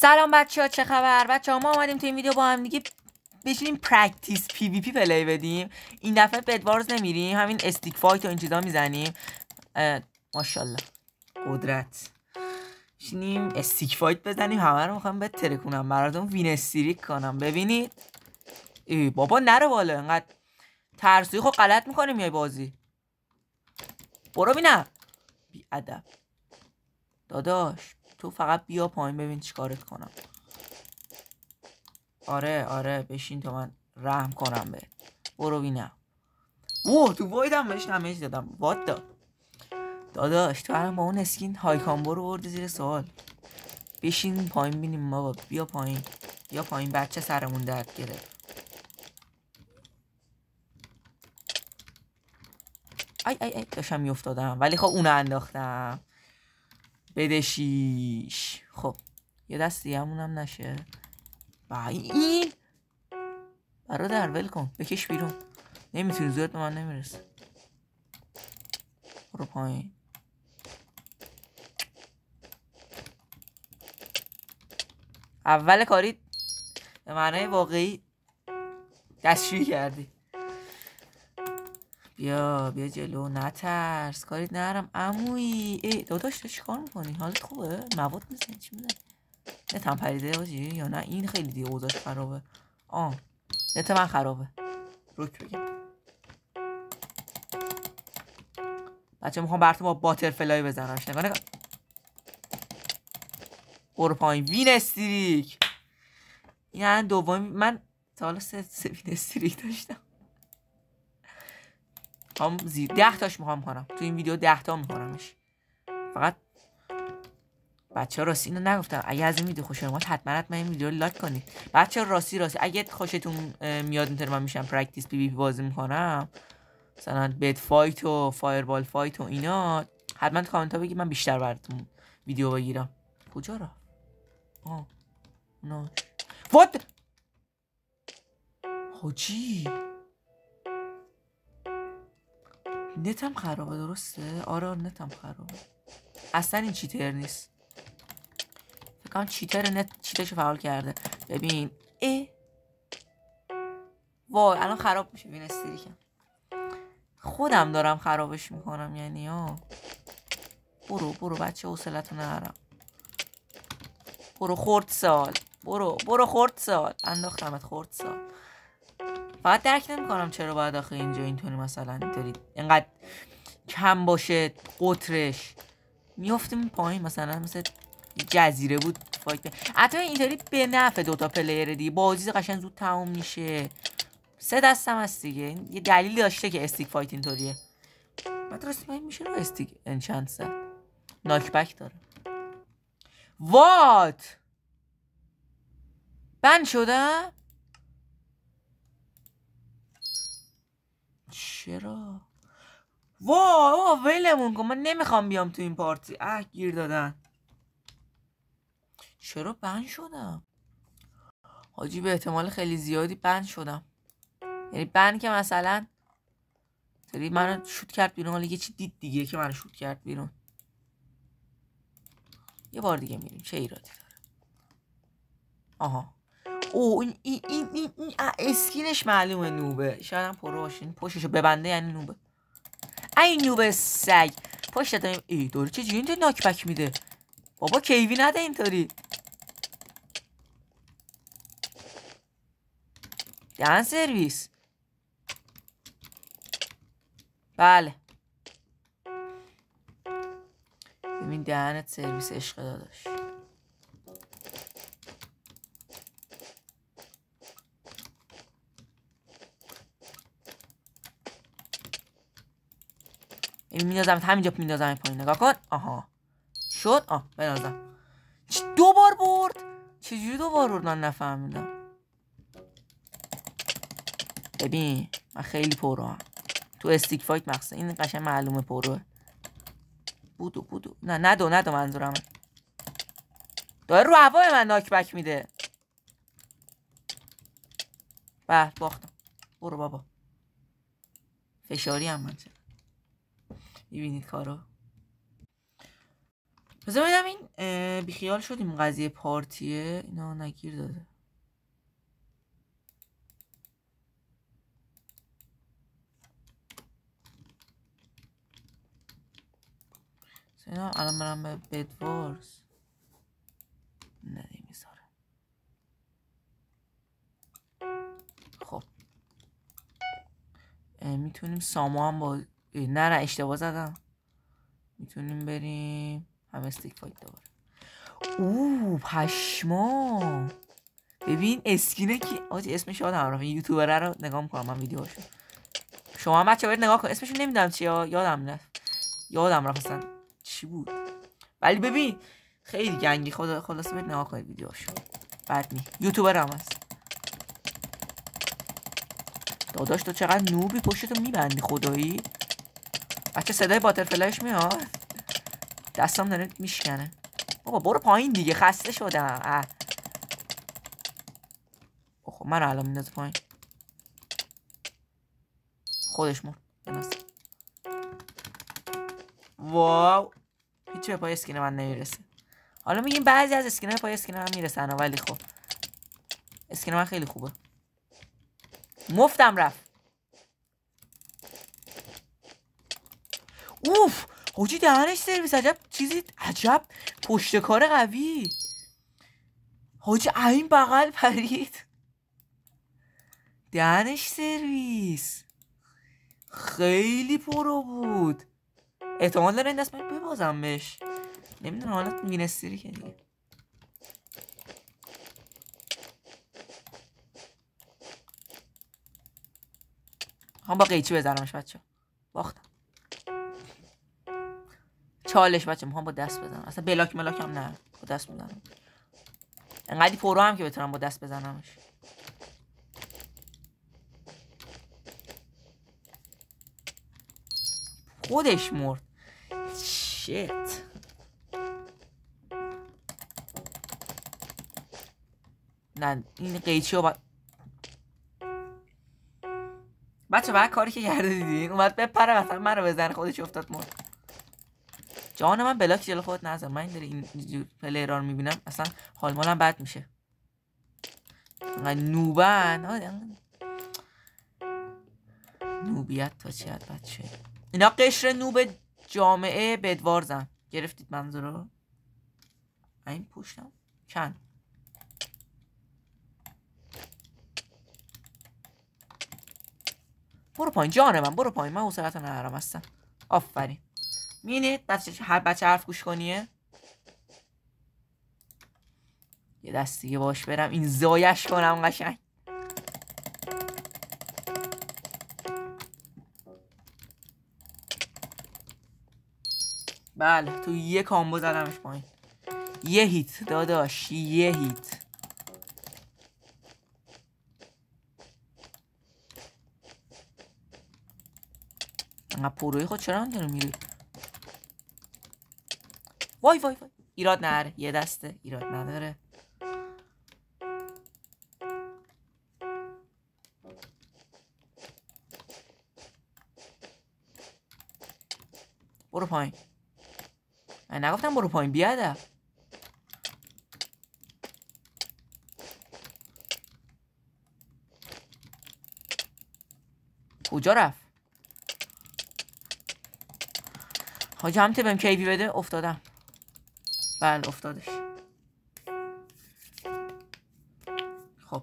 سلام بچه ها، چه خبر؟ بچه ها ما آمدیم تو این ویدیو با هم دیگه بشینیم پرکتیس پی وی پی پلی بدیم. این دفعه بدوارز نمیریم، همین استیک فایت و این چیزا میزنیم. ماشاءالله قدرت. بشینیم استیک فایت بزنیم، همه رو میخوام بترکونم براتون وین استریک کنم. ببینید ای بابا نره بالا، انقدر ترسوی خب غلط میکنه میای بازی. برو بینم بی ادب داداش، تو فقط بیا پایین ببین چیکارت کنم. آره بشین تا من رحم کنم به. برو بینم. اوه تو وایدم بهش دمیج دادم. وات دا داداش، تو الان با اون اسکین های کامبو رو برده زیر سوال. بشین پایین بینیم بابا. بیا پایین بیا پایین، بچه سرمون درد گرفت. ای داشتم میافتادم، ولی خب اونو انداختم. بدشیش. خب یه دست دیگه همونم نشه. این برادر ول کن، بکش بیرون. نمیتونی، زیاد به من نمیرسه. برو پایین. اول کاری به معنای واقعی دستشویی کردی. بیا جلو، نترس، کاریت نرم عمویی. ای داداش تو چیکار میکنی؟ حالت خوبه؟ مواد میزنی چی میزنی؟ نتم پریده باجی یا نه این خیلی دیگه اوضاعش خرابه؟ نت من خرابه. روک بگم بچه میخوام براتون با باترفلای بزنم. نگاه برو پایین. وین استریک. این الان دومی. من تا حالا سه وین استریک داشتم. هم 10 تاش میخوام کنم تو این ویدیو. 10 تا میکنمش. فقط بچه ها راستی اینو نگفتم، اگه از این ویدیو خوش اومد حتما این ویدیو رو لایک کنید. بچه ها راستی اگه خوشتون میاد اینطور من میشم پرکتیس پی وی پی بازی میکنم، مثلا بد فایت و فایربال فایت و اینا، حتما تو کامنت ها بگید من بیشتر براتون ویدیو بگیرم. کجا رفت؟ نه وات حاجی، نتم خرابه. درسته؟ آره نتم خرابه. اصلا این چیتر نیست. فکر کنم چیتر نت چیتشو فعال کرده. ببین وای الان خراب میشه. وین استریکم خودم دارم خرابش میکنم یعنی. برو بچه حوصله‌تو نرم. برو خورد سال. برو خورد سال. انداختمت خورد سال. فقط درک نمیکنم چرا باید آخه اینجا اینطوری مثلا اینطوری اینقدر کم باشه قطرش. میافتیم پایین مثلا مثل جزیره بود فایت. حتی اینطوری به نفع دوتا پلیر دیگه بازی قشنگ زود تموم میشه. 3 دستم هست دیگه. یه دلیلی داشته که استیک فایت اینطوریه. بعد راستی میشه رو استیک انچنت زد. ناک بک داره. وات بند شده؟ چرا؟ وای ولمون کن، من نمیخوام بیام تو این پارتی. گیر دادن. چرا بند شدم؟ حاجی به احتمال خیلی زیادی بند شدم. یعنی بند که مثلا سری منو شوت کرد بیرون، حالا یه چی دید دیگه که منو شوت کرد بیرون. یه بار دیگه میریم، چه ایرادی داره؟ این اسکینش معلومه نوبه. شاید هم پرو باشین. پشتشو ببنده یعنی نوبه. ای نوبه سگ. پشت داریم. داره چه جوری اینطوری ناک بک میده؟ بابا کیوی نده اینطوری. دهن سرویس. بله ببین دهنت سرویس عشق داداش. میندازم همینجا، میندازم پایین. نگاه کن. شد. بنازم. 2 بار برد. چجوری 2 بار برد؟ من نفهمیدم. ببین من خیلی پروام تو استیک فایت مخصوصا. این قشنگ معلومه پروه. بودو نه ندو منظورم داره رو هوای من ناک بک میده. باختم. برو بابا. فشاری هم من چه میبینید کارو. بذار ببینم این بیخیال شدیم قضیه پارتیه اینا نگیر داده. اینا الان برم به بدوارز نمیذاره. خب میتونیم سامو هم با نه اشتباه زدم. میتونیم بریم هم استیک فایت دوباره. اوه پشما ببین اسکینه کی آجی اسمش یادم رفت. یوتیوبره رو نگاه میکنم من ویدیوهاشو. شما هم بچه برید نگاه کن اسمشو نمیدونم چیه یادم رفت اصلا چی بود ولی ببین خیلی گنگی. خلاصه برید نگاه کنید ویدیوهاشو بد نی یوتیوبر هم هست. داداش تو چقدر نوبی پشتتو میبندی خدایی. بچه صدای باترفلایش میاد دستم داره میشکنه. بابا برو پایین دیگه خسته شدم. خب من الان میندازه پایین خودش مرد بناس. واو هیچی به پای اسکین من نمیرسه. حالا میگیم بعضی از اسکین پای اسکین من میرسن ولی خب اسکین من خیلی خوبه. مفتم رفت. اوف حاجی دهنش سرویس. عجب پشتکار قوی. حاجی این بغل پرید دهنش سرویس. خیلی پرو بود. احتمال داره این دست من ببازم بهش. نمیدونم حالا وینستری که دیگه. هم با قیچی بزنمش بچه. باختم. چالش بچه میخوام با دست بزنم. اصلا بلاک ملاک هم نه با دست بزنم. انقدی پرو هم که بتونم با دست بزنمش. خودش مرد. شیت. نه این قیچی رو بچه بعد کاری که کرده دیدین اومد بپره مثلا من رو بزنه خودش افتاد مرد. جان من بلاک جلو خودت نذار. من این پلیرها رو میبینم اصلا حال مالم بد میشه. نوبن نوبیت تا چیت بچه. اینا قشر نوب جامعه بدوارزن. گرفتید منظور رو؟ این پوشتم کن. برو پایین جان من برو پایین. من حوصله‌تو ندارم اصلا. آفرین. میبینید بچه حرف گوش کنیه. یه دست دیگه باش برم این زایش کنم قشنگ. بله تو یه کامبو زدمش پایین. یه هیت داداش یه هیت. انقدر پروی خود چرا هم داره میری؟ وای وای وای ایراد نداره. یه دسته ایراد نداره. برو پایین. من نگفتم برو پایین بیادم. کجا رفت؟ حاجی هم بهم کیوی بده. افتادم. بله افتادش. خب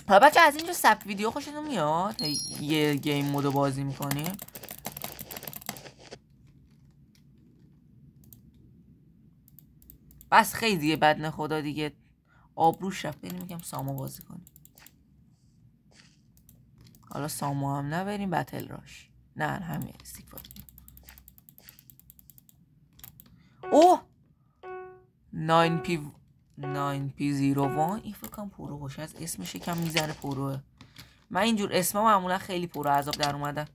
حالا بچه از اینجا سبک ویدیو خوشتون میاد یه گیم مودو بازی میکنیم؟ بس خیلی دیگه بدن خدا دیگه آبروش رفت. بریم میگم سامو بازی کنیم. حالا سامو هم نبریم بتل راش. نه همین استیک. اوه 9P01 این فکر کنم پرو باشه. از اسمش یکم میزنه پروه. من اینجور اسما معمولا خیلی پرو عذاب در اومدن.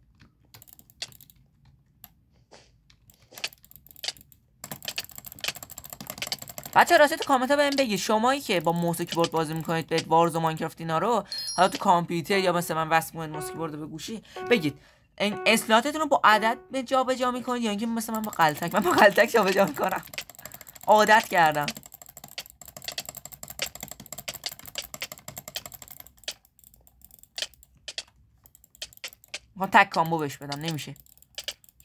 بچه راستی تو کامنت ها بهم بگید شمایی که با موس و کیبورد بازی میکنید بدوارز و ماینکرافت اینا رو حالا تو کامپیوتر یا مثل من وصل میکنید موس کیبورد به گوشی بگید این اسلاتتون رو با عدد جا به جا میکنید یا اینکه مثل من با قلتک؟ من با قلتک جا به جا میکنم، عادت کردم. میخوام تک کامبو بهش بدم، نمیشه،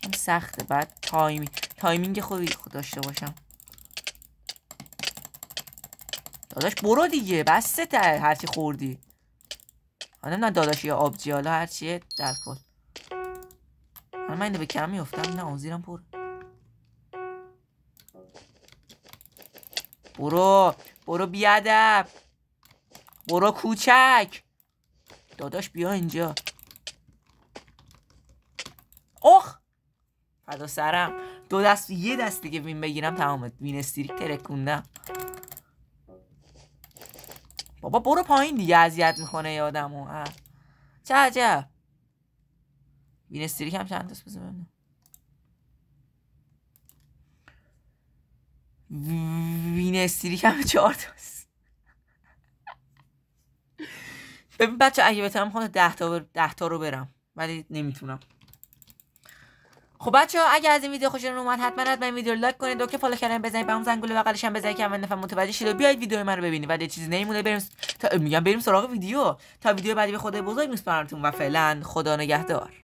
این سخته. بعد تایمینگ خوبی داشته باشم. داداش برو دیگه، بسته ته هرچی خوردی. نه داداش یا آبجی، حالا هرچیه در کل. من اینو به کم میفتم. نه زیرم پر. برو بیادب، برو کوچک. داداش بیا اینجا. اخ فدا سرم. یه دست دیگه وین بگیرم تمامه. وین استریک ترکوندم. بابا برو پایین دیگه، اذیت میکنه یادمو. چه عجب. وین استریک هم چند تاست بزنم. وین استریک هم 4 تاست. ببین بچه اگه بتونم میخوام 10 تا رو برم، ولی نمیتونم. خب بچه‌ها اگه از این ویدیو خوشتون اومد حتما این ویدیو رو لایک کنید و که فالو کردن بزنید، به اون زنگوله بغلش هم بزنید که من نفهم متوجه شید و بیاید ویدیو من رو ببینید. و یه چیزی نمیمونه بریم سراغ ویدیو. تا ویدیو بعدی به خدای بزرگ میسپارمتون و فعلا خدا نگهدار.